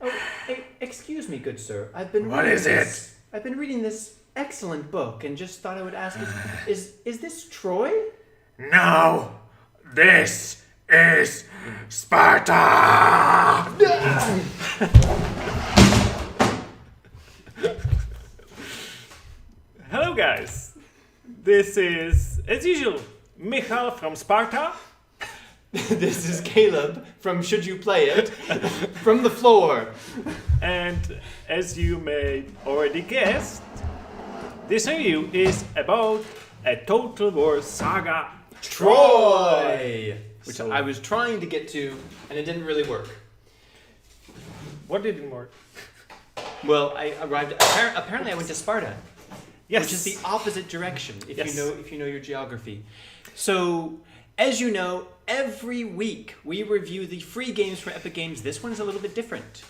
Oh, excuse me, good sir. I've been What reading is this. I've been reading this excellent book and just thought I would ask, is this Troy? No, this is Sparta! Hello guys, this is, as usual, Michal from Sparta. This is Caleb from Should You Play It? From the floor. And as you may already guessed, this review is about a Total War Saga Troy! Which So- I was trying to get to, and it didn't really work. What didn't work? Well, I arrived. Apparently, I went to Sparta, Yes. which is the opposite direction. If Yes. you know your geography. So, as you know, every week we review the free games from Epic Games. This one's a little bit different.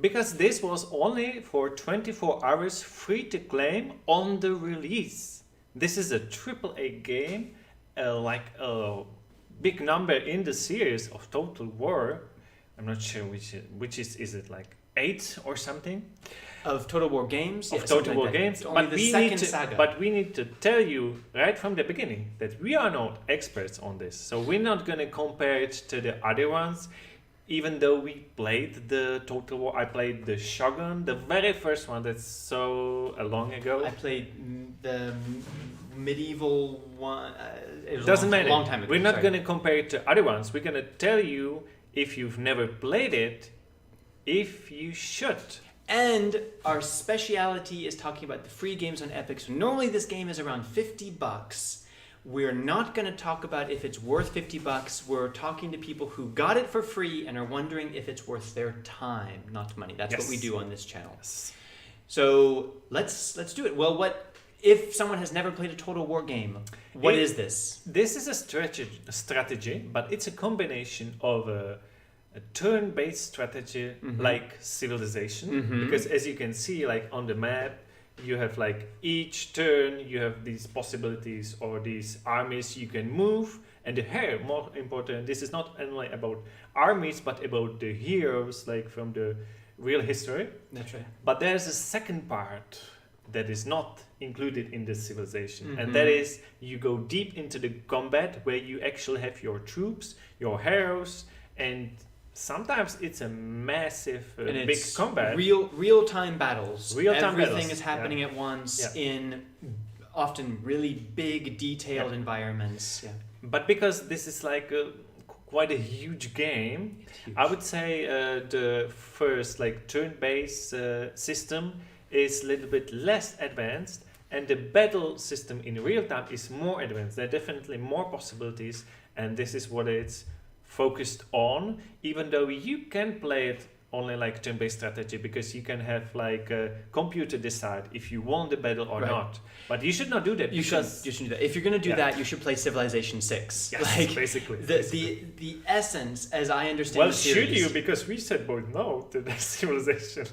Because this was only for 24 hours free to claim on the release. This is a AAA game, like a big number in the series of Total War. I'm not sure which is it like 8 or something? Of Total War games? Of Yeah, Total something War like that. games. It's only the second saga. But we need to tell you right from the beginning that we are not experts on this. So we're not going to compare it to the other ones. Even though we played the Total War, I played the Shogun, the very first one that's so long ago. I played the medieval one. It was Doesn't matter. A long time ago. We're not sorry. going to compare it to other ones. We're going to tell you, if you've never played it, if you should. And our speciality is talking about the free games on Epic. So normally this game is around $50. We're not going to talk about if it's worth $50. We're talking to people who got it for free and are wondering if it's worth their time, not money. That's what we do on this channel. So let's do it. Well, what if someone has never played a Total War game? What is this? This is a strategy, but it's a combination of a turn-based strategy like Civilization. Because as you can see, like on the map, you have like each turn, you have these possibilities or these armies you can move. And the here, more important, this is not only about armies, but about the heroes, like from the real history. That's right. But there's a second part that is not included in the Civilization. And that is you go deep into the combat where you actually have your troops, your heroes, and sometimes it's a massive And big it's combat. real-time battles. Real-time Everything battles, is happening yeah. at once Yeah. in often really big, detailed environments. Yeah. But because this is like quite a huge game, I would say the first like turn-based system is a little bit less advanced, and the battle system in real time is more advanced. There are definitely more possibilities, and this is what it's focused on, even though you can play it only like turn-based strategy, because you can have like a computer decide if you won the battle or Right. not. But you should not do that. You should do that. If you're going to do Yeah. that, you should play Civilization 6. Yes, basically. The essence, as I understand Well, the series, should you? Because we said both no to the Civilization.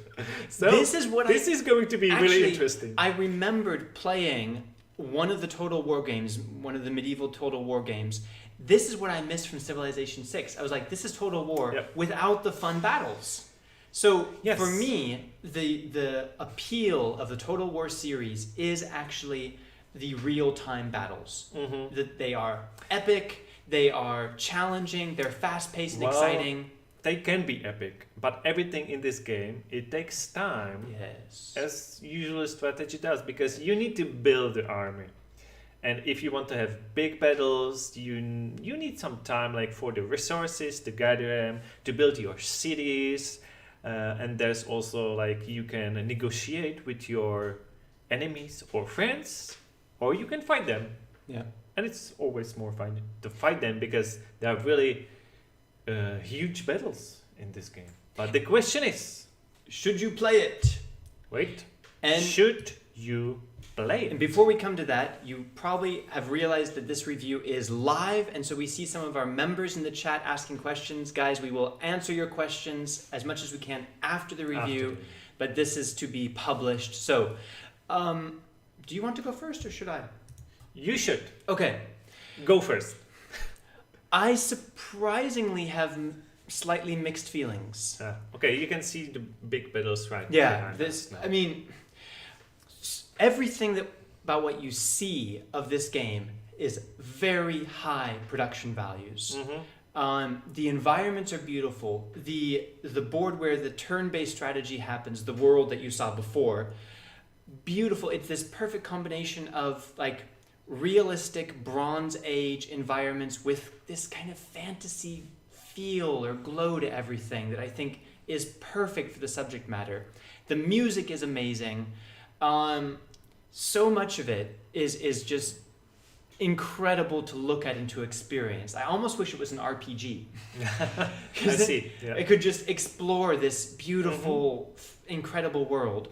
So This is what this is going to be really Actually, interesting. I remembered playing one of the Total War games, one of the medieval Total War games. This is what I missed from Civilization 6. I was like, this is Total War Yep. without the fun battles. So Yes. for me, the appeal of the Total War series is actually the real-time battles. That they are epic, they are challenging, they're fast-paced and Well, exciting. They can be epic, but everything in this game, it takes time, Yes. as usual strategy does, because you need to build the army. And if you want to have big battles, you need some time, like for the resources to gather them, to build your cities. And there's also like you can negotiate with your enemies or friends, or you can fight them. Yeah. And it's always more fun to fight them because there are really huge battles in this game. But the question is, Should you play it? wait, And should you play And it? before we come to that, you probably have realized that this review is live, and so we see some of our members in the chat asking questions. Guys, we will answer your questions as much as we can after the review, but this is to be published. So, do you want to go first, or should I? You should. Okay. Go first. I surprisingly have slightly mixed feelings. Okay, you can see the big battles right Yeah, behind us now. I mean, everything about what you see of this game is very high production values. The environments are beautiful. The board where the turn-based strategy happens, the world that you saw before, beautiful. It's this perfect combination of like realistic Bronze Age environments with this kind of fantasy feel or glow to everything that I think is perfect for the subject matter. The music is amazing. So much of it is just incredible to look at and to experience. I almost wish it was an RPG. I see. Yeah. It could just explore this beautiful, incredible world.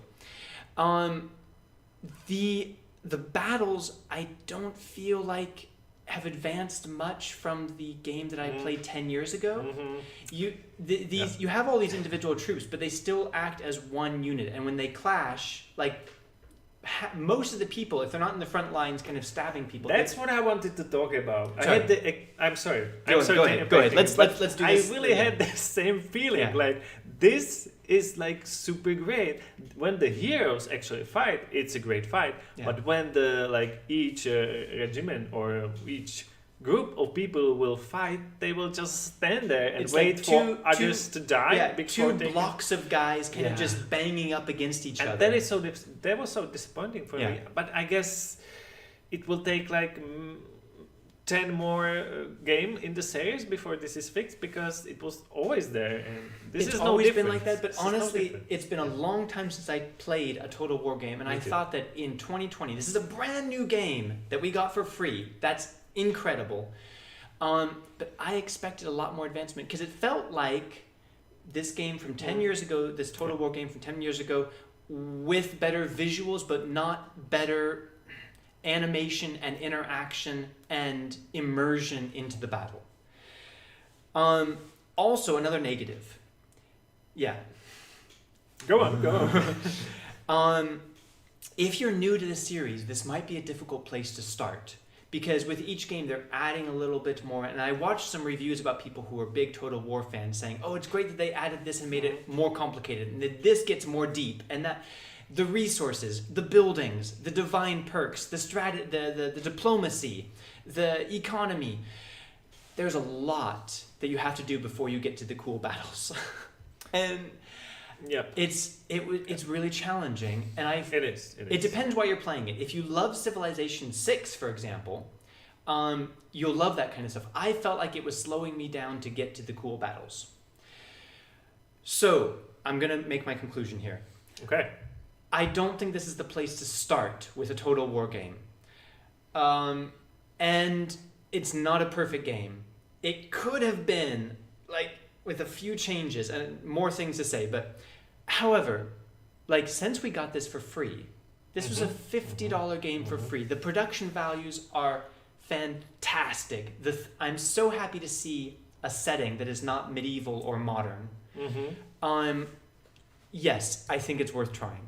The battles I don't feel like have advanced much from the game that I played 10 years ago. You have all these individual troops, but they still act as one unit, and when they clash, like most of the people, if they're not in the front lines kind of stabbing people, That's what I wanted to talk about. I'm sorry. Go ahead. Let's do this. I really had the same feeling. Yeah. Like this is like super great. When the heroes actually fight, it's a great fight. Yeah. But when the like each regiment or each group of people will fight, they will just stand there and It's wait like for others to die. Yeah, before two they blocks of guys kind of Yeah. just banging up against each and other. that was so disappointing for Yeah. me. But I guess it will take like 10 more game in the series before this is fixed, because it was always there, and this It's is always no been different. like that, but This is no honestly, different. it's been a long time since I played a Total War game, and Me I too. thought that in 2020, this is a brand new game that we got for free. That's incredible. But I expected a lot more advancement, because it felt like this game from 10 years ago, this Total War game from 10 years ago, with better visuals, but not better animation and interaction and immersion into the battle. Also, another negative. Yeah. Go on. If you're new to the series, this might be a difficult place to start, because with each game they're adding a little bit more, and I watched some reviews about people who are big Total War fans saying, oh, it's great that they added this and made it more complicated, and that this gets more deep, and that the resources, the buildings, the divine perks, the diplomacy, the economy, there's a lot that you have to do before you get to the cool battles. And Yeah. it's really challenging, and It is. it depends why you're playing it. If you love Civilization 6, for example, you'll love that kind of stuff. I felt like it was slowing me down to get to the cool battles. So I'm gonna make my conclusion here. Okay. I don't think this is the place to start with a Total War game. And it's not a perfect game. It could have been, like, with a few changes and more things to say, but however, like, since we got this for free, this was a $50 game for free. The production values are fantastic. I'm so happy to see a setting that is not medieval or modern. Yes, I think it's worth trying.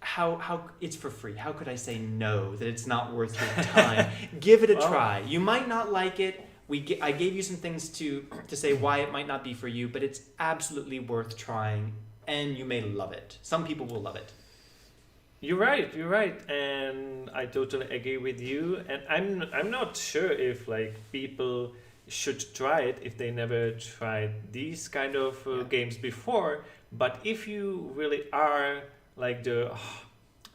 How it's for free. How could I say no, that it's not worth your time? Give it a try. You might not like it. I gave you some things to say why it might not be for you, but it's absolutely worth trying, and you may love it. Some people will love it. You're right, and I totally agree with you. And I'm not sure if like people should try it if they never tried these kind of games before. But if you really are like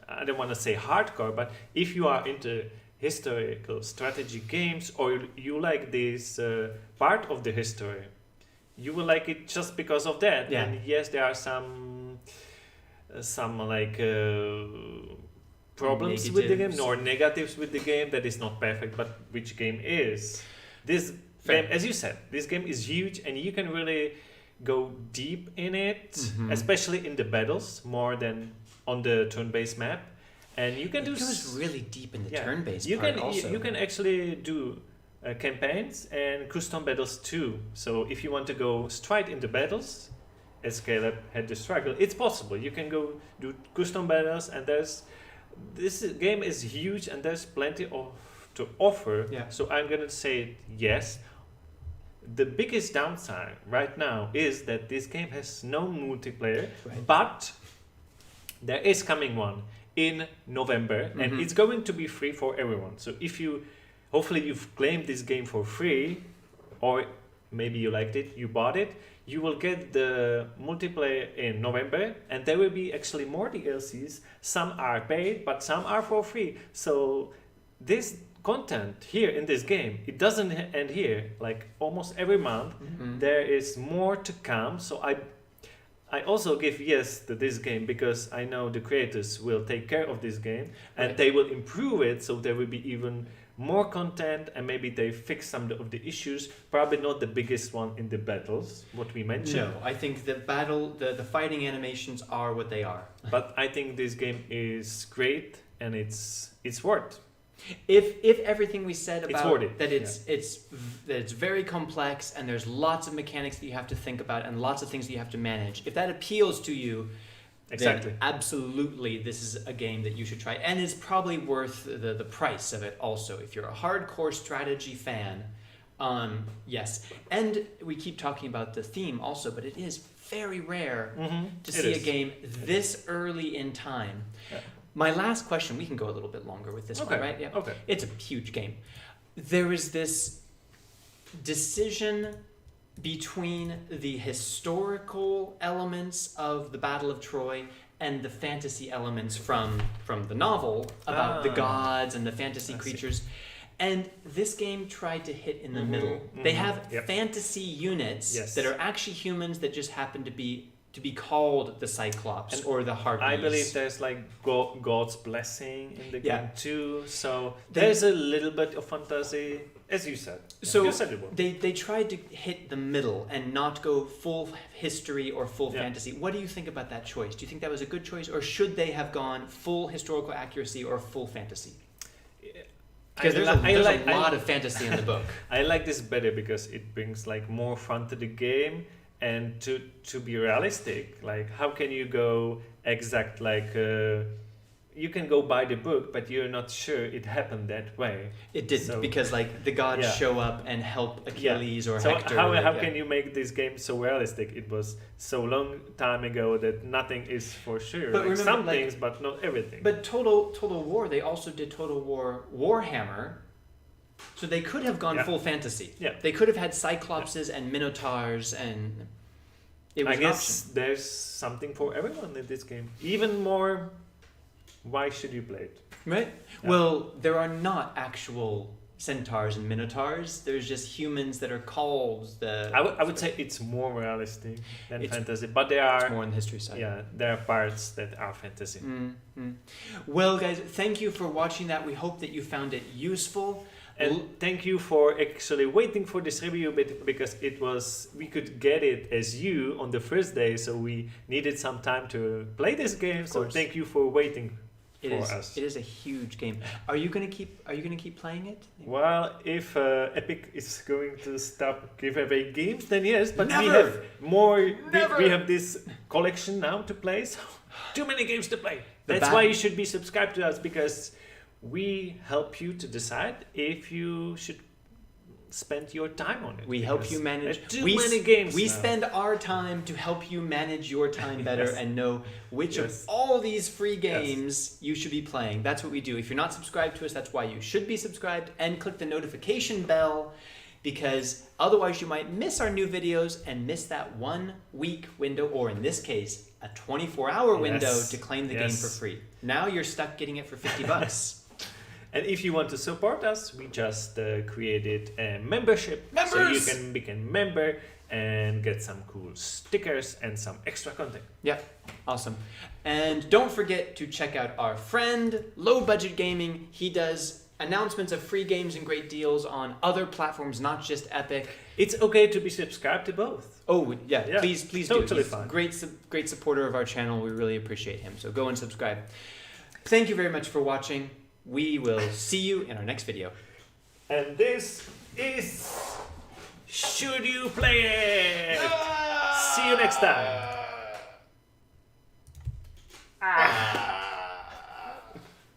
I don't want to say hardcore, but if you are into historical strategy games, or you like this part of the history, you will like it just because of that. Yeah. And yes, there are some like problems with the game or negatives with the game that is not perfect, but which game is this Fair. game? As you said, this game is huge, and you can really go deep in it, especially in the battles, more than on the turn-based map. And you can It goes really deep in the turn-based you part can also. you can actually do campaigns and custom battles too. So if you want to go straight into battles, as Caleb had the struggle, it's possible. You can go do custom battles, and this game is huge, and there's plenty to offer. Yeah. So I'm gonna say yes. the biggest downside right now is that this game has no multiplayer, Right. but there is coming one in November, and it's going to be free for everyone. So if you, hopefully you've claimed this game for free, or maybe you liked it, you bought it, you will get the multiplayer in November, and there will be actually more DLCs. Some are paid, but some are for free. So this content here in this game, it doesn't end here. Like almost every month, there is more to come. So I also give yes to this game because I know the creators will take care of this game and they will improve it, so there will be even more content, and maybe they fix some of the issues. Probably not the biggest one in the battles, what we mentioned. No, I think the fighting animations are what they are. But I think this game is great, and it's worth. If everything we said It's about worth it, that it's very complex and there's lots of mechanics that you have to think about and lots of things that you have to manage, if that appeals to you, Exactly. then absolutely this is a game that you should try, and it's probably worth the price of it also. If you're a hardcore strategy fan, yes. And we keep talking about the theme also, but it is very rare to see a game this early in time. Yeah. My last question, we can go a little bit longer with this one, right? Yeah. Okay. It's a huge game. There is this decision between the historical elements of the Battle of Troy and the fantasy elements from the novel about the gods and the fantasy creatures. And this game tried to hit in the middle. They have fantasy units that are actually humans that just happen to be called the Cyclops And or the Harpies. I believe there's like God's blessing in the game too. So They- there's a little bit of fantasy, as you said. So you said it well. they tried to hit the middle and not go full history or full Yeah. fantasy. What do you think about that choice? Do you think that was a good choice, or should they have gone full historical accuracy or full fantasy? Because there's a lot of fantasy in the book. I like this better because it brings like more fun to the game, and to be realistic. Like, how can you go exact? Like, you can go by the book, but you're not sure it happened that way. It didn't, So- because like the gods Yeah. show up and help Achilles or So Hector. how can you make this game so realistic? It was so long time ago that nothing is for sure. But Like, remember, some like- things, but not everything. But Total War, they also did Total War Warhammer, so they could have gone Yeah. full fantasy. Yeah. They could have had Cyclopses and Minotaurs, and it was I an guess option. there's something for everyone in this game. Even more, why should you play it? Right? Yeah. Well, there are not actual centaurs and minotaurs. There's just humans that are called the. I would say it's more realistic than It's- fantasy, but there It's are more on the history side. there are parts that are fantasy. Mhm. Well, guys, thank you for watching that. We hope that you found it useful. And thank you for actually waiting for this review because we could get it as you on the first day, so we needed some time to play this game. So course. thank you for waiting It for is. us. It is a huge game. Are you gonna keep playing it? Well, if Epic is going to stop giveaway games, then yes. But we Never! have more. Never! We have this collection now to play. So too many games to play. The That's ba- why you should be subscribed to us, because we help you to decide if you should spend your time on it. We help because you manage. there's too we many games. We now. spend our time to help you manage your time better Yes. and know which Yes. of all these free games you should be playing. That's what we do. If you're not subscribed to us, that's why you should be subscribed, and click the notification bell, because otherwise you might miss our new videos and miss that 1 week window, or in this case, a 24-hour window Yes. to claim the game Yes. for free. Now you're stuck getting it for $50. And if you want to support us, we just created a membership. So you Members! can become a member and get some cool stickers and some extra content. Yeah, awesome. And don't forget to check out our friend, Low Budget Gaming. He does announcements of free games and great deals on other platforms, not just Epic. It's okay to be subscribed to both. Oh, yeah, Yeah, please totally do. He's fine. Great supporter of our channel. We really appreciate him. So go and subscribe. Thank you very much for watching. We will see you in our next video. And this is Should You Play It? See you next time.